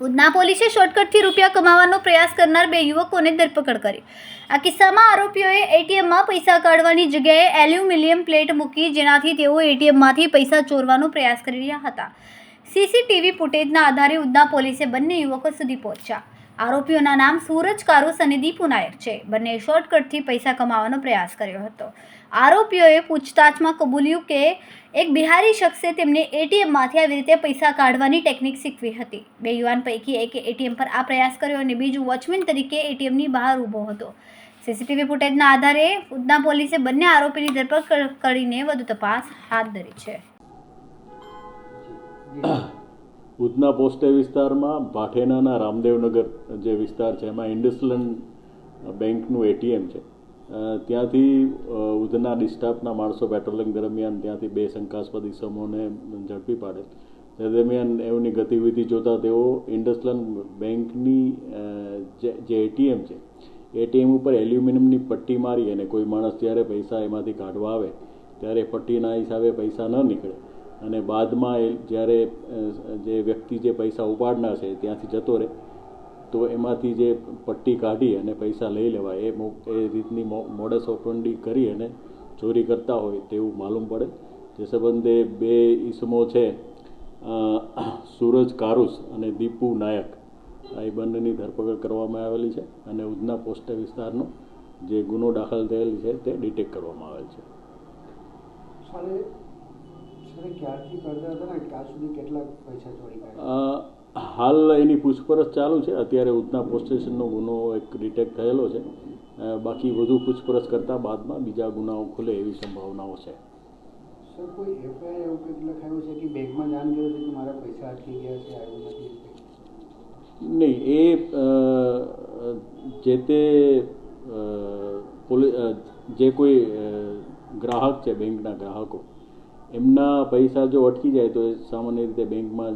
ઉધના પોલીસે શોર્ટકટથી રૂપિયા કમાવાનો પ્રયાસ કરનાર બે યુવકોને ધરપકડ કરી। આ કિસ્સામાં આરોપીઓએ એટીએમમાં પૈસા કાઢવાની જગ્યાએ એલ્યુમિનિયમ પ્લેટ મૂકી, જેનાથી તેઓ એટીએમમાંથી પૈસા ચોરવાનો પ્રયાસ કરી રહ્યા હતા। સીસીટીવી ફૂટેજના આધારે ઉધના પોલીસે બંને યુવકો સુધી પહોંચ્યા। આરોપીઓના નામ સૂરજ કારુસ અને દીપુ નાયક છે। બંને શોર્ટકટથી પૈસા કમાવાનો પ્રયાસ કર્યો હતો। આરોપીઓએ પૂછતાછમાં કબૂલ્યું કે એક બિહારી શખ્સે તેમને એટીએમમાંથી આવી રીતે પૈસા કાઢવાની ટેકનિક શીખવી હતી। બે યુવાન પૈકી એકે એટીએમ પર આ પ્રયાસ કર્યો અને બીજું વોચમેન તરીકે એટીએમની બહાર ઊભો હતો। સીસીટીવી ફૂટેજના આધારે ઉધના પોલીસે બંને આરોપીની ધરપકડ કરીને વધુ તપાસ હાથ ધરી છે। ઉધના પોસ્ટે વિસ્તારમાં ભાઠેનાના રામદેવનગર જે વિસ્તાર છે એમાં ઇન્ડસલેન્ડ બેંકનું એટીએમ છે। ત્યાંથી ઉધના ડિસ્ટાફના માણસો પેટ્રોલિંગ દરમિયાન ત્યાંથી બે શંકાસ્પદ ઇસમોને ઝડપી પાડેલ। તે દરમિયાન એમની ગતિવિધિ જોતા તેઓ ઇન્ડસલેન્ડ બેંકની જે એટીએમ છે એટીએમ ઉપર એલ્યુમિનિયમની પટ્ટી મારી અને કોઈ માણસ જ્યારે પૈસા એમાંથી કાઢવા આવે ત્યારે પટ્ટીના હિસાબે પૈસા ન નીકળે અને બાદમાં જ્યારે જે વ્યક્તિ જે પૈસા ઉપાડનાર છે ત્યાંથી જતો રહે તો એમાંથી જે પટ્ટી કાઢી અને પૈસા લઈ લેવાય એ રીતની મોડસ ઓપરેન્ડી કરી અને ચોરી કરતા હોય તેવું માલુમ પડે। જે સંબંધે બે ઈસમો છે સૂરજ કારુસ અને દીપુ નાયક એ બંનેની ધરપકડ કરવામાં આવેલી છે અને ઉધના પોસ્ટે વિસ્તારનો જે ગુનો દાખલ થયેલ છે તે ડિટેક્ટ કરવામાં આવેલ છે। હાલ એની પૂછપરછ ચાલુ છે। અત્યારે ઉધના પોસ્ટ સ્ટેશનનો ગુનો એક ડિટેક્ટ થયેલો છે। બાકી વધુ પૂછપરછ કરતા બાદમાં બીજા ગુનાઓ ખુલે એવી સંભાવનાઓ છે। સર, કોઈ એફઆઈઆર એવું કંઈક લખાયું છે કે બેંકમાં જાણ કર્યું છે કે મારા પૈસા અટકી ગયા છે, આવ્યું નથી? નહીં, એ જે તે જે કોઈ ગ્રાહક છે બેંકના ગ્રાહકો એમના પૈસા જો અટકી જાય તો એ સામાન્ય રીતે બેંકમાં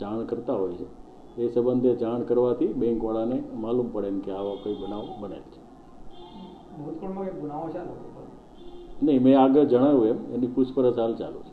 જાણ કરતા હોય છે। એ સંબંધે જાણ કરવાથી બેંકવાળાને માલુમ પડે કે આવા કોઈ બનાવ બનેલ છે। ભૂતકાળમાં કંઈક ગુનાઓ ચાલુ? નહીં, મેં આગળ જણાવ્યું એમ એની પૂછપરછ હાલ ચાલુ છે।